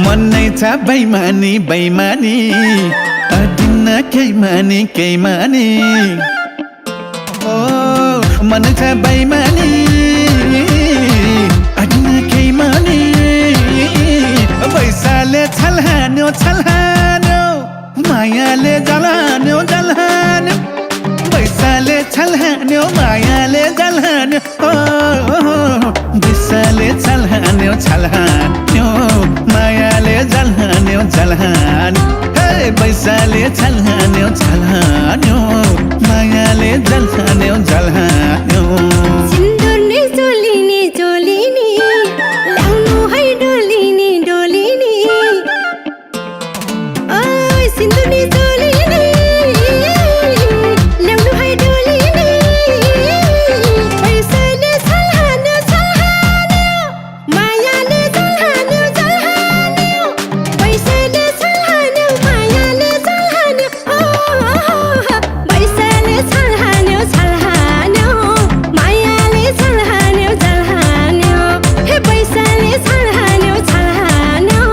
मन नै छ बेइमानी बेइमानी अदिन केही मानी ओ मन छ बेइमानी अदिन केही मानी पैसाले छल्हान्यो छल्हान्यो मायाले जलान्यो जलान्यो पैसाले छल्हान्यो मायाले जलान्यो पैसाले छल्हान्यो छल्हान्यो मायाले जलान्यो जलान्यो हे पैसाले छल्हान्यो छल्हान्यो मायाले जलान्यो जलान्यो सिन्दुरले जोलिने जोलिने ल्याउनु है डोलिने डोलिने ओ सिन्दुरले जोलिने ल्याउनु है डोलिने पैसाले छल्हान्यो छल्हान्यो मायाले जलान्यो जलान्यो पैसाले छल्हान्यो मायाले जलान्यो पैसाले छल्हान्यो छल्हान्यो मायाले छल्हान्यो जलान्यो हे पैसाले छल्हान्यो छल्हान्यो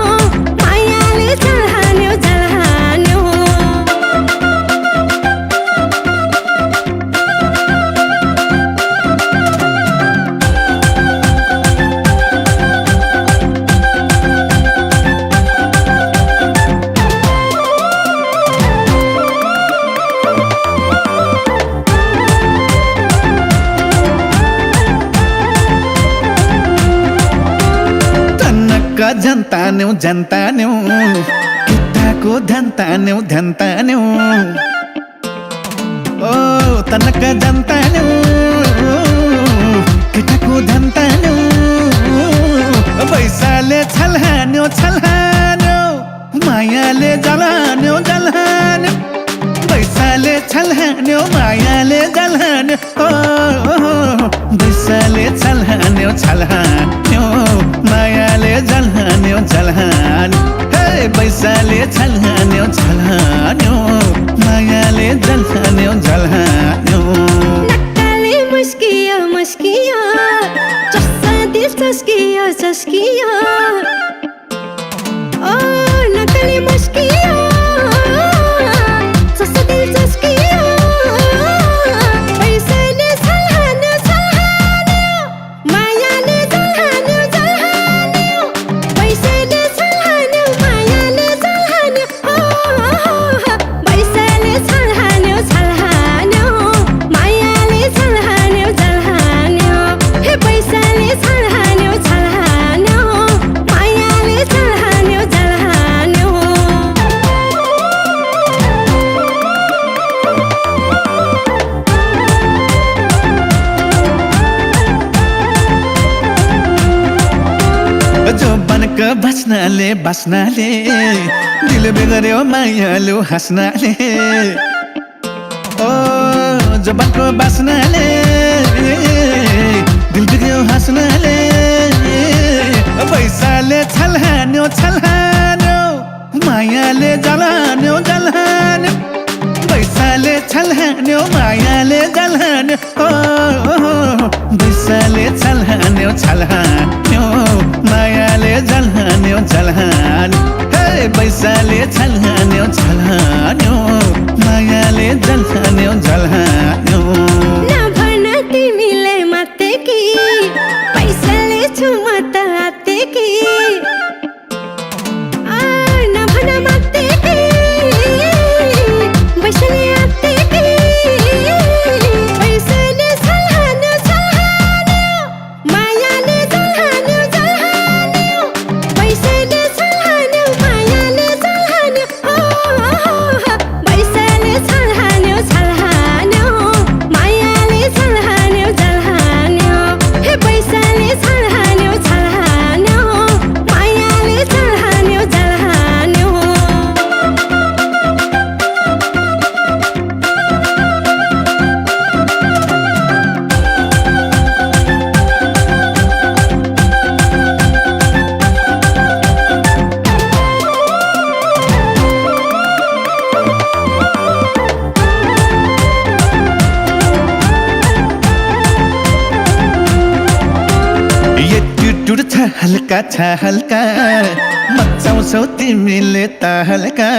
मायाले छल्हान्यो जलान्यो तनक्क जनतान्यौ जनतान्यौ केटाको धन्तान्यौ धन्तान्यौ ओ तनक्क जनतान्यौ केटाको धन्तान्यौ पैसाले छल्हान्यो छल्हान्यो मायाले जलान्यो जलान्यो पैसाले छल्हान्यो मायाले जलान्यो पैसाले छल्हान्यो छल्हान्यो मायाले जलान्यो जलान्यो हे पैसाले छल्हान्यो छल्हान्यो मायाले जलान्यो जलान्यो नक्काले मुस्कियो मुस्कियो चस्सा दिल चस्कियो चस्कियो ओ नक्काले मुस्कियो चस्सा दिल चस्कियो पैसाले छल्हान्यो छल्हान्यो मायाले जलान्यो जलान्यो पैसाले छल्हान्यो मायाले जलान्यो पैसाले छल्हान्यो छल्हान्यो मायाले छल्हान्यो जलान्यो हे पैसाले छल्हान्यो छल्हान्यो मायाले छल्हान्यो जलान्यो जो बनक बस्नाले बस्नाले दिल बिगर्यो मायालु हाँस्नाले ओ जो बनक बस्नाले दिल बिगर्यो हाँस्नाले पैसाले छल्हान्यो छल्हान्यो मायाले जलान्यो जलान्यो पैसाले छल्हान्यो मायाले जलान्यो पैसाले छल्हान्यो छल्हान्यो मायाले जलान्यो जलान्यो हे पैसाले छल्हान्यो छल्हान्यो मायाले जलान्यो जलान्यो नभन तिमीले मात्रै कि पैसाले छु म त आत्ते कि नभन मात्रै कि पैसाले आत्ते कि पैसाले छल्हान्यो छल्हान्यो मायाले जलान्यो जलान्यो पैसाले छल्हान्यो मायाले जलान्यो पैसाले छल्हान्यो छल्हान्यो मायाले छल्हान्यो जलान्यो हे पैसाले छल्हान्यो छल्हान्यो मायाले छल्हान्यो जलान्यो ये टूट छ हल्का मचाउँछौ तिमीले तालका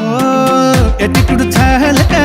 ओ एटिकुड छालका